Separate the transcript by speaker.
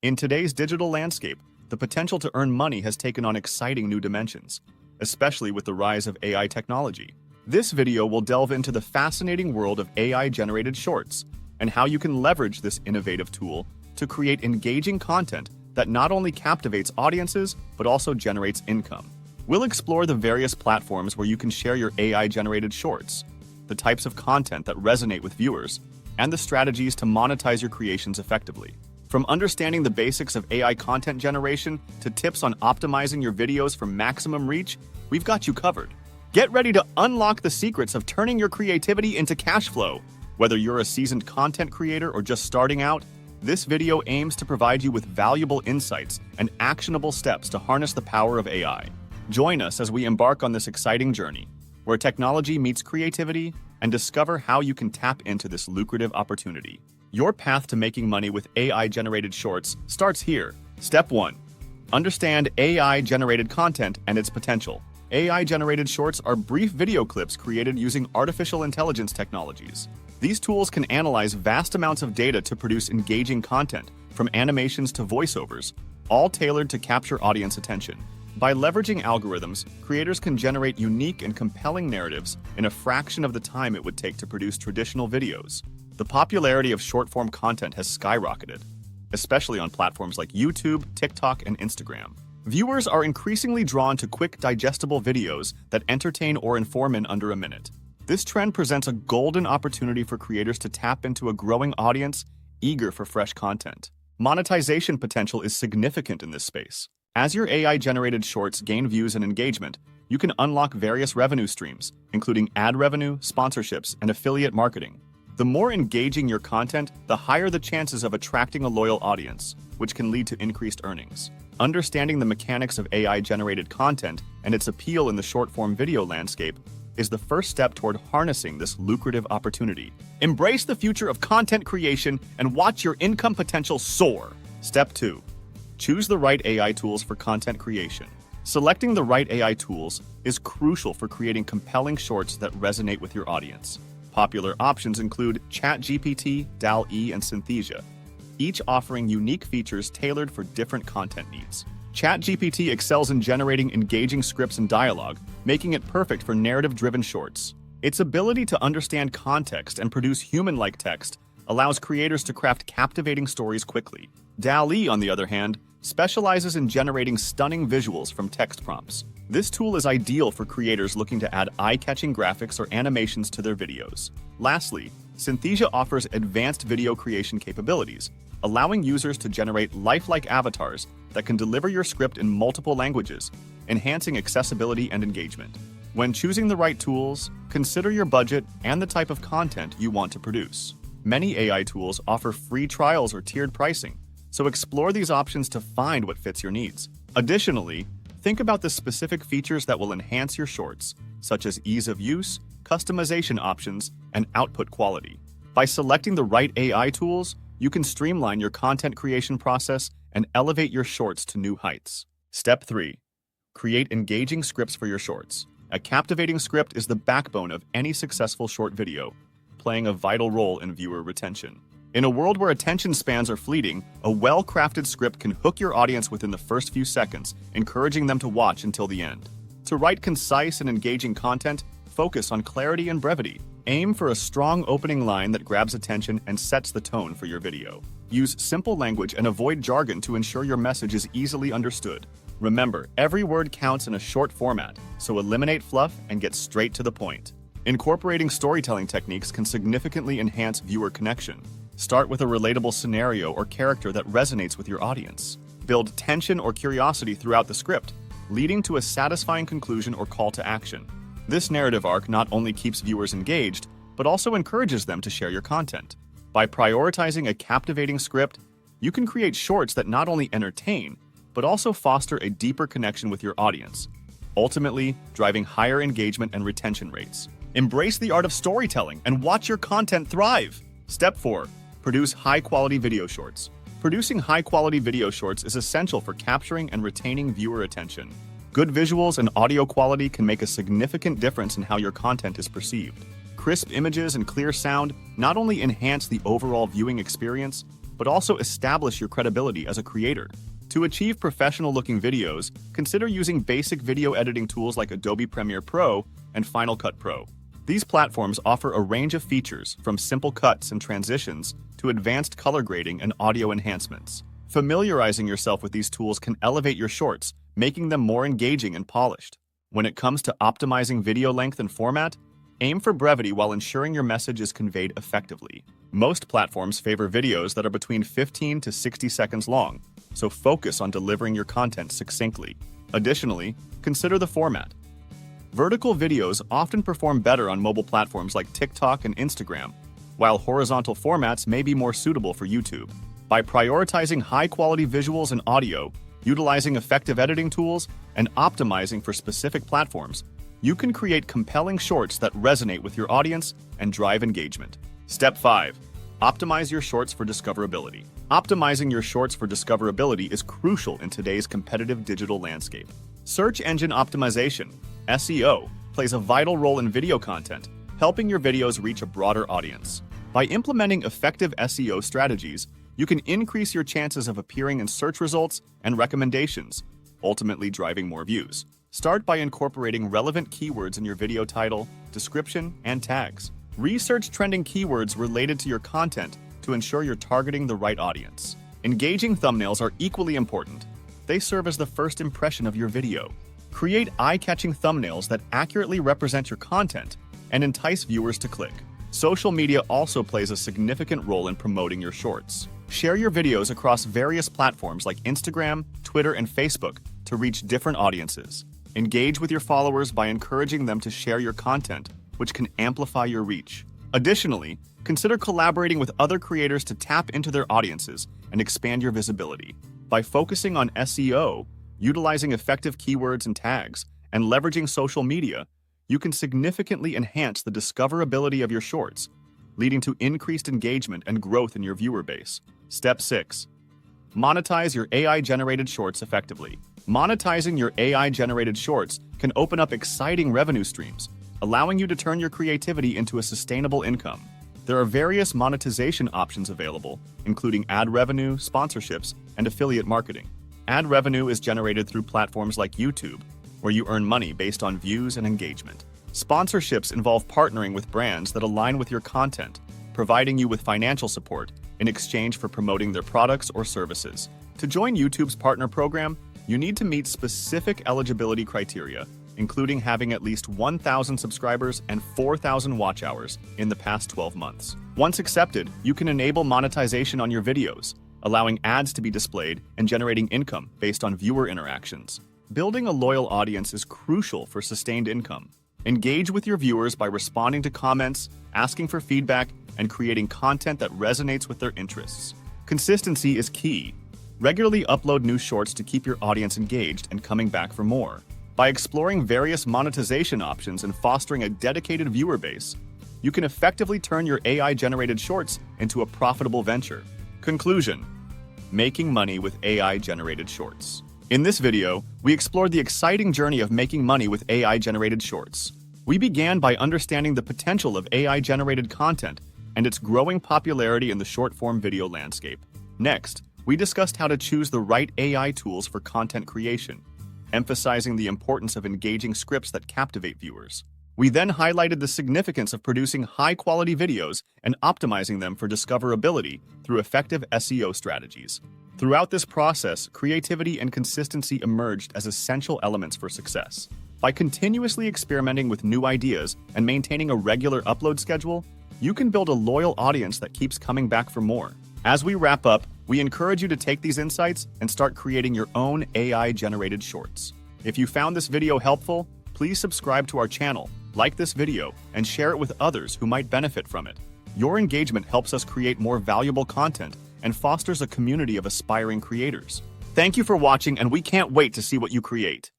Speaker 1: In today's digital landscape, the potential to earn money has taken on exciting new dimensions, especially with the rise of AI technology. This video will delve into the fascinating world of AI-generated shorts and how you can leverage this innovative tool to create engaging content that not only captivates audiences, but also generates income. We'll explore the various platforms where you can share your AI-generated shorts, the types of content that resonate with viewers, and the strategies to monetize your creations effectively. From understanding the basics of AI content generation to tips on optimizing your videos for maximum reach, we've got you covered. Get ready to unlock the secrets of turning your creativity into cash flow. Whether you're a seasoned content creator or just starting out, this video aims to provide you with valuable insights and actionable steps to harness the power of AI. Join us as we embark on this exciting journey, where technology meets creativity, and discover how you can tap into this lucrative opportunity. Your path to making money with AI-generated shorts starts here. Step 1. Understand AI-generated content and its potential. AI-generated shorts are brief video clips created using artificial intelligence technologies. These tools can analyze vast amounts of data to produce engaging content, from animations to voiceovers, all tailored to capture audience attention. By leveraging algorithms, creators can generate unique and compelling narratives in a fraction of the time it would take to produce traditional videos. The popularity of short-form content has skyrocketed, especially on platforms like YouTube, TikTok, and Instagram. Viewers are increasingly drawn to quick, digestible videos that entertain or inform in under a minute. This trend presents a golden opportunity for creators to tap into a growing audience eager for fresh content. Monetization potential is significant in this space. As your AI-generated shorts gain views and engagement, you can unlock various revenue streams, including ad revenue, sponsorships, and affiliate marketing. The more engaging your content, the higher the chances of attracting a loyal audience, which can lead to increased earnings. Understanding the mechanics of AI-generated content and its appeal in the short-form video landscape is the first step toward harnessing this lucrative opportunity. Embrace the future of content creation and watch your income potential soar. Step 2. Choose the right AI tools for content creation. Selecting the right AI tools is crucial for creating compelling shorts that resonate with your audience. Popular options include ChatGPT, DALL-E, and Synthesia, each offering unique features tailored for different content needs. ChatGPT excels in generating engaging scripts and dialogue, making it perfect for narrative-driven shorts. Its ability to understand context and produce human-like text allows creators to craft captivating stories quickly. DALL-E, on the other hand, specializes in generating stunning visuals from text prompts. This tool is ideal for creators looking to add eye-catching graphics or animations to their videos. Lastly, Synthesia offers advanced video creation capabilities, allowing users to generate lifelike avatars that can deliver your script in multiple languages, enhancing accessibility and engagement. When choosing the right tools, consider your budget and the type of content you want to produce. Many AI tools offer free trials or tiered pricing, so explore these options to find what fits your needs. Additionally, think about the specific features that will enhance your shorts, such as ease of use, customization options, and output quality. By selecting the right AI tools, you can streamline your content creation process and elevate your shorts to new heights. Step 3. Create engaging scripts for your shorts. A captivating script is the backbone of any successful short video, playing a vital role in viewer retention. In a world where attention spans are fleeting, a well-crafted script can hook your audience within the first few seconds, encouraging them to watch until the end. To write concise and engaging content, focus on clarity and brevity. Aim for a strong opening line that grabs attention and sets the tone for your video. Use simple language and avoid jargon to ensure your message is easily understood. Remember, every word counts in a short format, so eliminate fluff and get straight to the point. Incorporating storytelling techniques can significantly enhance viewer connection. Start with a relatable scenario or character that resonates with your audience. Build tension or curiosity throughout the script, leading to a satisfying conclusion or call to action. This narrative arc not only keeps viewers engaged, but also encourages them to share your content. By prioritizing a captivating script, you can create shorts that not only entertain, but also foster a deeper connection with your audience, ultimately driving higher engagement and retention rates. Embrace the art of storytelling and watch your content thrive. Step 4. Produce high-quality video shorts. Producing high-quality video shorts is essential for capturing and retaining viewer attention. Good visuals and audio quality can make a significant difference in how your content is perceived. Crisp images and clear sound not only enhance the overall viewing experience, but also establish your credibility as a creator. To achieve professional-looking videos, consider using basic video editing tools like Adobe Premiere Pro and Final Cut Pro. These platforms offer a range of features, from simple cuts and transitions to advanced color grading and audio enhancements. Familiarizing yourself with these tools can elevate your shorts, making them more engaging and polished. When it comes to optimizing video length and format, aim for brevity while ensuring your message is conveyed effectively. Most platforms favor videos that are between 15 to 60 seconds long, so focus on delivering your content succinctly. Additionally, consider the format. Vertical videos often perform better on mobile platforms like TikTok and Instagram, while horizontal formats may be more suitable for YouTube. By prioritizing high-quality visuals and audio, utilizing effective editing tools, and optimizing for specific platforms, you can create compelling shorts that resonate with your audience and drive engagement. Step 5. Optimize your shorts for discoverability. Optimizing your shorts for discoverability is crucial in today's competitive digital landscape. Search engine optimization, SEO, plays a vital role in video content, helping your videos reach a broader audience. By implementing effective SEO strategies, you can increase your chances of appearing in search results and recommendations, ultimately driving more views. Start by incorporating relevant keywords in your video title, description, and tags. Research trending keywords related to your content to ensure you're targeting the right audience. Engaging thumbnails are equally important. They serve as the first impression of your video. Create eye-catching thumbnails that accurately represent your content and entice viewers to click. Social media also plays a significant role in promoting your shorts. Share your videos across various platforms like Instagram, Twitter, and Facebook to reach different audiences. Engage with your followers by encouraging them to share your content, which can amplify your reach. Additionally, consider collaborating with other creators to tap into their audiences and expand your visibility. By focusing on SEO, utilizing effective keywords and tags, and leveraging social media, you can significantly enhance the discoverability of your shorts, leading to increased engagement and growth in your viewer base. Step 6. Monetize your AI-generated shorts effectively. Monetizing your AI-generated shorts can open up exciting revenue streams, allowing you to turn your creativity into a sustainable income. There are various monetization options available, including ad revenue, sponsorships, and affiliate marketing. Ad revenue is generated through platforms like YouTube, where you earn money based on views and engagement. Sponsorships involve partnering with brands that align with your content, providing you with financial support in exchange for promoting their products or services. To join YouTube's partner program, you need to meet specific eligibility criteria, including having at least 1,000 subscribers and 4,000 watch hours in the past 12 months. Once accepted, you can enable monetization on your videos, allowing ads to be displayed and generating income based on viewer interactions. Building a loyal audience is crucial for sustained income. Engage with your viewers by responding to comments, asking for feedback, and creating content that resonates with their interests. Consistency is key. Regularly upload new shorts to keep your audience engaged and coming back for more. By exploring various monetization options and fostering a dedicated viewer base, you can effectively turn your AI-generated shorts into a profitable venture. Conclusion: making money with AI-generated shorts. In this video, we explored the exciting journey of making money with AI-generated shorts. We began by understanding the potential of AI-generated content and its growing popularity in the short-form video landscape. Next, we discussed how to choose the right AI tools for content creation, emphasizing the importance of engaging scripts that captivate viewers. We then highlighted the significance of producing high-quality videos and optimizing them for discoverability through effective SEO strategies. Throughout this process, creativity and consistency emerged as essential elements for success. By continuously experimenting with new ideas and maintaining a regular upload schedule, you can build a loyal audience that keeps coming back for more. As we wrap up, we encourage you to take these insights and start creating your own AI-generated shorts. If you found this video helpful, please subscribe to our channel, like this video, and share it with others who might benefit from it. Your engagement helps us create more valuable content and fosters a community of aspiring creators. Thank you for watching, and we can't wait to see what you create.